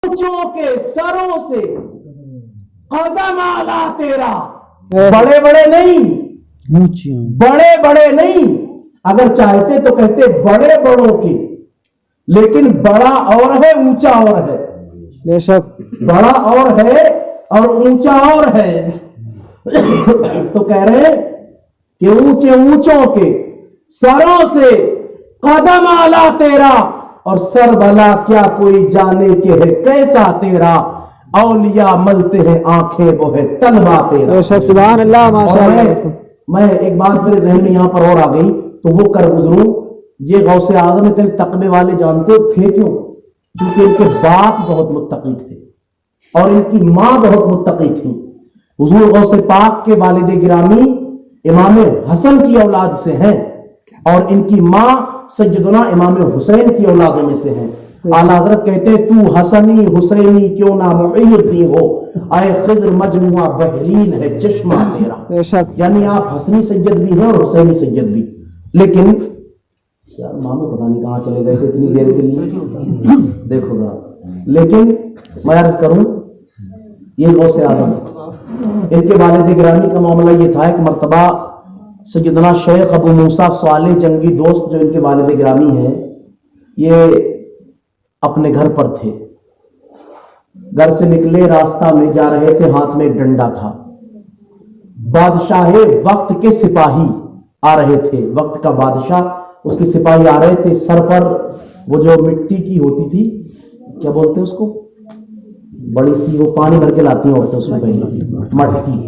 اونچوں کے سروں سے قدم آلا تیرا. بڑے بڑے نہیں, بڑے بڑے نہیں, اگر چاہتے تو کہتے بڑے بڑوں کے, لیکن بڑا اور ہے اونچا اور ہے. بے شک بڑا اور ہے اور اونچا اور ہے. تو کہہ رہے ہیں کہ اونچے اونچوں کے سروں سے قدم آلا تیرا, اور سر بھلا کیا کوئی جانے کے ہے کیسا تیرا, اولیاء ملتے ہیں آنکھیں وہ ہے طلبہ تیرا. بے شک سبحان اللہ ماشاء اللہ. میں ایک بات میرے ذہن میں یہاں پر اور آ گئی تو وہ کر گزروں. یہ غوث اعظم اتنے تقوی والے جانتے تھے کیوں؟ کیونکہ ان کے باپ بہت متقی تھے اور ان کی ماں بہت متقی تھی. حضور غوث پاک کے والد گرامی امام حسن کی اولاد سے ہیں اور ان کی ماں سیدنا امام حسین کی اولادوں میں سے ہیں. اعلیٰ حضرت کہتے ہیں تو حسنی حسینی کیوں نہ محی الدین ہو, اے خضر مجموعہ بحرین ہے چشمہ تیرا. بے شک یعنی آپ حسنی سید بھی ہیں اور حسینی سید بھی. لیکن یار ماموں پتہ نہیں کہاں چلے گئے تھے اتنی دیر کے لیے, دیکھو ذرا. لیکن میں عرض کروں یہ غوث اعظم ان کے والد گرامی کا معاملہ یہ تھا. ایک مرتبہ سیدنا شیخ ابو موسیٰ صالح جنگی دوست جو ان کے والد گرامی ہیں, یہ اپنے گھر پر تھے. گھر سے نکلے, راستہ میں جا رہے تھے, ہاتھ میں ایک ڈنڈا تھا. بادشاہ وقت کے سپاہی آ رہے تھے, وقت کا بادشاہ اس کے سپاہی آ رہے تھے. سر پر وہ جو مٹی کی ہوتی تھی, کیا بولتے ہیں اس کو, بڑی سی وہ پانی بھر کے لاتی ہیں عورتیں اس میں پہلے,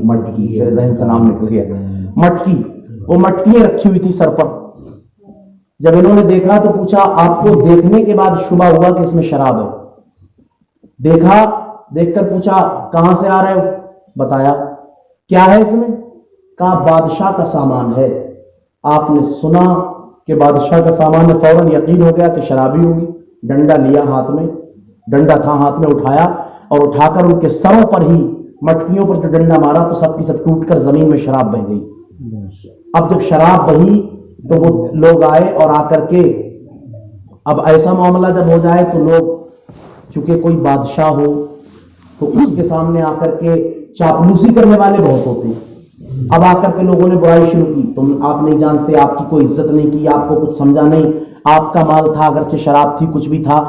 مٹکی. میرے ذہن سے نام نکل گیا, مٹکی. وہ مٹکیاں رکھی ہوئی تھی سر پر. جب انہوں نے دیکھا تو پوچھا آپ کو دیکھنے کے بعد شبہ ہوا کہ اس میں شراب ہے. دیکھا, دیکھ کر پوچھا کہاں سے آ رہے ہو, بتایا کیا ہے اس میں, کہا بادشاہ کا سامان ہے. آپ نے سنا کہ بادشاہ کا سامان ہے, فوراً یقین ہو گیا کہ شرابی ہوگی. ڈنڈا لیا ہاتھ میں, ڈنڈا تھا ہاتھ میں, اٹھایا اور اٹھا کر ان کے سروں پر ہی مٹکیوں پر جو ڈنڈا مارا تو سب کی سب ٹوٹ کر زمین میں شراب بہ گئی. اب جب شراب بہی تو وہ لوگ آئے اور آ کر کے, اب ایسا معاملہ جب ہو جائے تو لوگ چونکہ کوئی بادشاہ ہو تو اس کے سامنے آ کر کے چاپلوسی کرنے والے بہت ہوتے ہیں. اب آ کر کے لوگوں نے برائی شروع کی, تم آپ نہیں جانتے, آپ کی کوئی عزت نہیں کی, آپ کو کچھ سمجھا نہیں, آپ کا مال تھا اگرچہ شراب تھی کچھ بھی تھا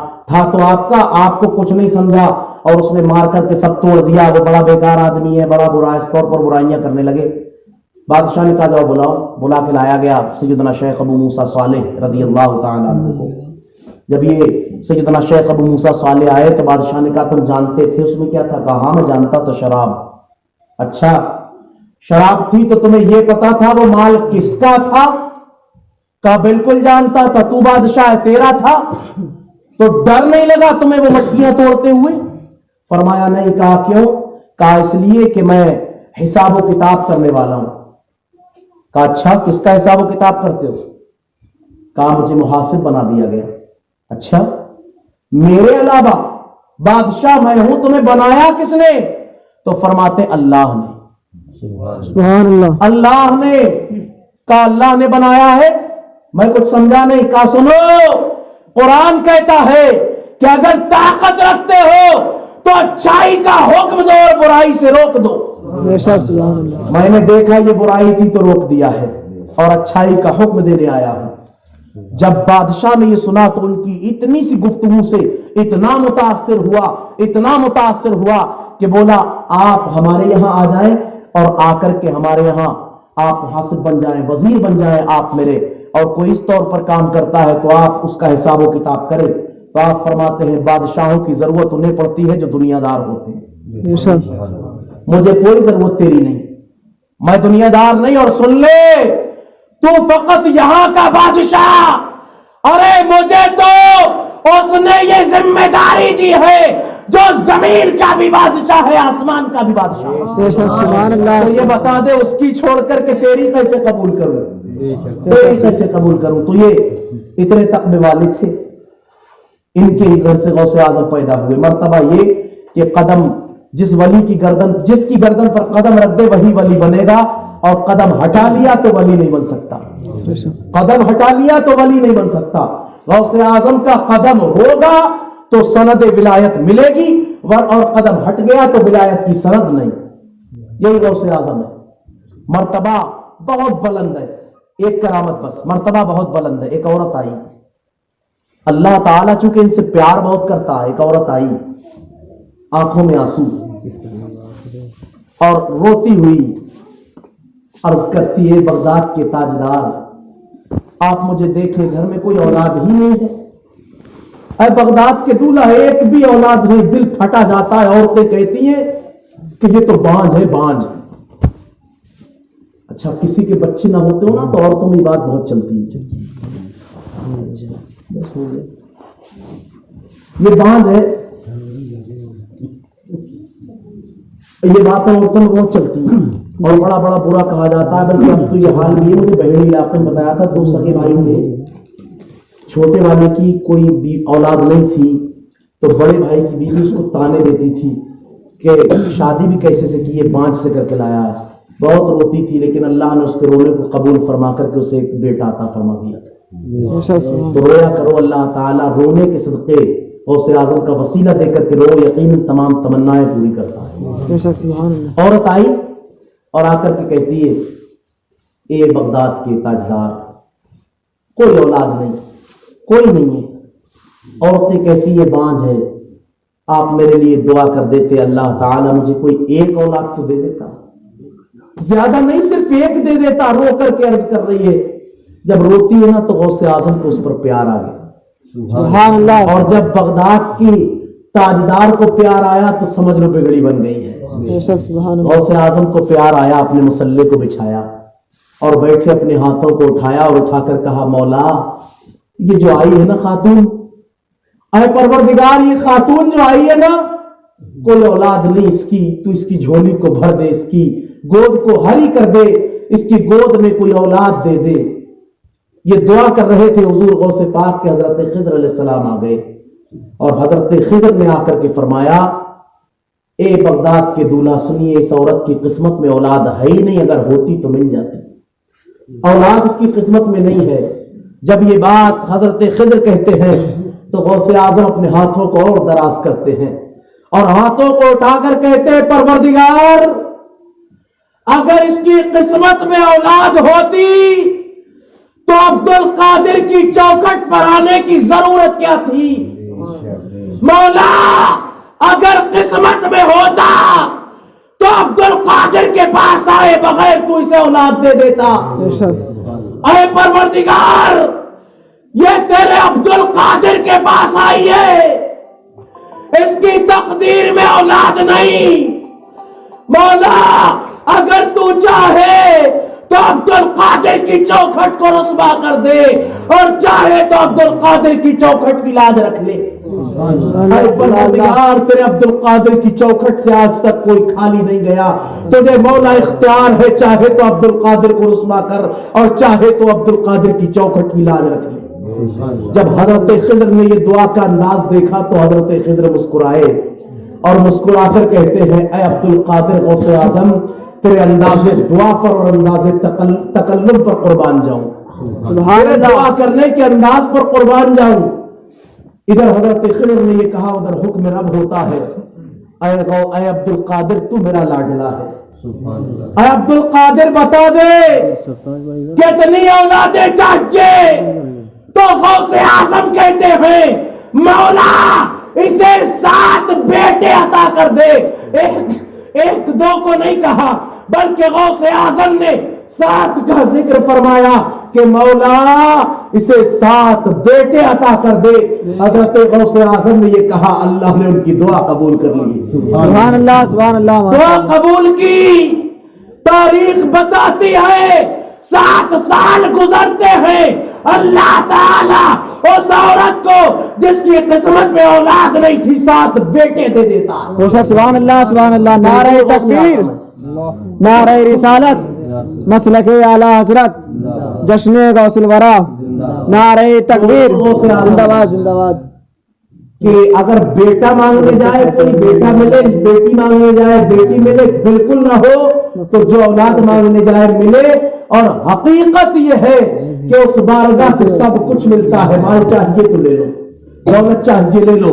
تو آپ کو کچھ نہیں سمجھا اور اس نے مار کر کے سب توڑ دیا, وہ بڑا بیکار آدمی ہے, بڑا برا, اس طور پر برائیاں کرنے لگے. بادشاہ نے کہا جاؤ بلاؤ. بلا کے لایا گیا سیدنا شیخ ابو موسیٰ صالح رضی اللہ تعالیٰ عنہ کو. جب یہ سیدنا شیخ ابو موسیٰ صالح آئے تو بادشاہ نے کہا تم جانتے تھے اس میں کیا تھا؟ کہا ہاں میں جانتا تھا, شراب. اچھا شراب تھی تو تمہیں یہ پتا تھا وہ مال کس کا تھا؟ کہا بالکل جانتا تھا. تو بادشاہ ہے, تیرا تھا تو ڈر نہیں لگا تمہیں وہ مٹکیاں توڑتے ہوئے؟ فرمایا نہیں. کہا کیوں؟ کہا اس لیے کہ میں حساب و کتاب کرنے والا ہوں. کہا اچھا کس کا حساب و کتاب کرتے ہو؟ کہا مجھے محاسب بنا دیا گیا. اچھا میرے علاوہ بادشاہ میں ہوں, تمہیں بنایا کس نے؟ تو فرماتے اللہ نے. سبحان اللہ. اللہ نے. کہا اللہ نے بنایا ہے, میں کچھ سمجھا نہیں. کہا سنو, قرآن کہتا ہے کہ اگر طاقت رکھتے ہو تو اچھائی کا حکم دو اور برائی سے روک دو. بے شک سبحان اللہ. میں نے دیکھا یہ برائی تھی تو روک دیا ہے اور اچھائی کا حکم دینے آیا ہوں. جب بادشاہ نے یہ سنا تو ان کی اتنی سی گفتگو سے اتنا متاثر ہوا کہ بولا آپ ہمارے یہاں آ جائیں اور آ کر کے ہمارے یہاں آپ محاسب بن جائیں, وزیر بن جائیں آپ میرے, اور کوئی اس طور پر کام کرتا ہے تو آپ اس کا حساب و کتاب کریں. تو آپ فرماتے ہیں بادشاہوں کی ضرورت انہیں پڑتی ہے جو دنیا دار ہوتے ہیں, بے شک مجھے کوئی ضرورت تیری نہیں, میں دنیا دار نہیں. اور سن لے تو فقط یہاں کا بادشاہ, ارے مجھے تو اس نے یہ ذمہ داری دی ہے جو زمین کا بھی بادشاہ ہے, آسمان کا بھی بادشاہ ہے. بے شک سبحان اللہ. تو یہ بتا دے اس کی چھوڑ کر کے تیری کیسے قبول کروں, تیری کیسے قبول کروں. تو یہ اتنے تقوی والے تھے, ان کے ہی گھر سے غوث اعظم پیدا ہوئے. مرتبہ یہ کہ قدم جس کی گردن پر قدم رکھ دے وہی ولی بنے گا, اور قدم ہٹا لیا تو ولی نہیں بن سکتا. قدم ہٹا لیا تو ولی نہیں بن سکتا. غوث اعظم کا قدم ہوگا تو سند ولایت ملے گی, اور قدم ہٹ گیا تو ولایت کی سند نہیں. یہی غوث اعظم ہے. مرتبہ بہت بلند ہے. ایک کرامت بس, مرتبہ بہت بلند ہے. ایک عورت آئی, اللہ تعالیٰ چونکہ ان سے پیار بہت کرتا ہے, ایک عورت آئی آنکھوں میں آنسو اور روتی ہوئی عرض کرتی ہے, بغداد کے تاجدار آپ مجھے دیکھیں, گھر میں کوئی اولاد ہی نہیں ہے. اے بغداد کے دولہا, ایک بھی اولاد نہیں. دل پھٹا جاتا ہے. عورتیں کہتی ہیں کہ یہ تو بانجھ ہے, بانجھ. اچھا, کسی کے بچے نہ ہوتے ہو نا تو عورتوں میں یہ بات بہت چلتی ہے, یہ بانجھ ہے. یہ باتیں عورتوں میں بہت چلتی ہیں اور بڑا بڑا برا کہا جاتا ہے. بلکہ اب تو یہ حال بھی ہے. مجھے بہڑی علاقے میں بتایا تھا, 2 سگے بھائی تھے, چھوٹے والے کی کوئی اولاد نہیں تھی تو بڑے بھائی کی بیوی اس کو تانے دیتی تھی کہ شادی بھی کیسے سے کی ہے, بانجھ سے کر کے لایا ہے. بہت روتی تھی, لیکن اللہ نے اس کے رونے کو قبول فرما کر کے اسے ایک بیٹا عطا فرما دیا. تو رویا کرو, اللہ تعالیٰ رونے کے صدقے غوث اعظم کا وسیلہ دے کر کے رو, یقیناً تمام تمنائیں پوری کرتا ہے. عورت آئی اور آ کر کے کہتی ہے, اے بغداد کے تاجدار, کوئی اولاد نہیں, کوئی نہیں ہے. عورتیں کہتی ہے بانجھ ہے, آپ میرے لیے دعا کر دیتے, اللہ تعالیٰ مجھے کوئی ایک اولاد تو دے دیتا, زیادہ نہیں صرف ایک دے دیتا. رو کر کے عرض کر رہی ہے. جب روتی ہے نا تو غوث اعظم کو اس پر پیار آ گیا. سبحان اللہ. اور جب بغداد کی تاجدار کو پیار آیا تو سمجھ لو بگڑی بن گئی ہے. غوث اعظم کو پیار آیا, اپنے مصلے کو بچھایا اور بیٹھے اپنے ہاتھوں کو اٹھایا اور اٹھا کر کہا, مولا یہ جو آئی ہے نا خاتون, اے پروردگار یہ خاتون جو آئی ہے نا, کوئی اولاد نہیں اس کی, تو اس کی جھولی کو بھر دے, اس کی گود کو ہری کر دے, اس کی گود میں کوئی اولاد دے دے. یہ دعا کر رہے تھے حضور غوث پاک کے حضرت خضر علیہ السلام آ گئے اور حضرت خضر نے آ کر کے فرمایا, اے بغداد کے دولہا سنیے, اس عورت کی قسمت میں اولاد ہے ہی نہیں, اگر ہوتی تو مل جاتی, اولاد اس کی قسمت میں نہیں ہے. جب یہ بات حضرت خضر کہتے ہیں تو غوث اعظم اپنے ہاتھوں کو اور دراز کرتے ہیں اور ہاتھوں کو اٹھا کر کہتے ہیں, پروردگار اگر اس کی قسمت میں اولاد ہوتی تو عبد القادر کی چوکھٹ پر آنے کی ضرورت کیا تھی. مولا اگر قسمت میں ہوتا تو عبد القادر کے پاس آئے بغیر تو اسے اولاد دے دیتا. اے پروردگار یہ تیرے عبد القادر کے پاس آئی ہے, اس کی تقدیر میں اولاد نہیں. مولا اگر تو چاہے تو عبد القادر کی چوکھٹ کو رسوا کر دے اور چاہے تو عبد القادر کی چوکھٹ کی لاج رکھ لے. اے پروردگار تیرے عبد القادر کی چوکھٹ سے آج تک کوئی خالی نہیں گیا. تجھے مولا اختیار ہے, چاہے تو عبد القادر کو رسوا کر اور چاہے تو عبد القادر کی چوکھٹ کی لاج رکھ لے. جب حضرت خضر نے یہ دعا کا انداز دیکھا تو حضرت خضر مسکرائے اور مسکرا کر کہتے ہیں, اے عبد القادر غوث اعظم تیرے انداز دعا پر اور انداز تکلم پر قربان جاؤں, تیرے دعا کرنے کے انداز پر قربان جاؤں. ادھر حضرت خضر نے یہ کہا, ادھر حکم رب ہوتا ہے, اے عبد القادر تو میرا لاڈلا ہے. اے عبد القادر بتا دے کتنی اولادیں چاہیے. تو غوث اعظم کہتے ہیں, مولا اسے 7 بیٹے عطا کر دے. ایک دو کو نہیں کہا بلکہ غوث اعظم نے 7 کا ذکر فرمایا کہ مولا اسے 7 بیٹے عطا کر دے. حضرت غوث اعظم نے یہ کہا, اللہ نے ان کی دعا قبول کر لی. سبحان اللہ, سبحان اللہ. دعا قبول کی. تاریخ بتاتی ہے 7 سال گزرتے ہیں, اللہ تعالیٰ اس عورت کو جس کی قسمت میں اولاد نہیں تھی 7 بیٹے دے دیتا. سبحان اللہ, سبحان اللہ. نعرہ تکبیر, نعرہ رسالت, مسلک اعلی حضرت, جشن غوث الورا, نعرہ تکبیر, زندہ باد, زندہ باد. کہ اگر بیٹا مانگنے جائے کوئی بیٹا ملے, بیٹی مانگنے جائے بیٹی ملے, بالکل نہ ہو تو جو اولاد مانگنے جائے ملے. اور حقیقت یہ ہے کہ اس بارگاہ سے سب کچھ ملتا ہے. مال چاہیے تو لے لو, دولت چاہیے لے لو,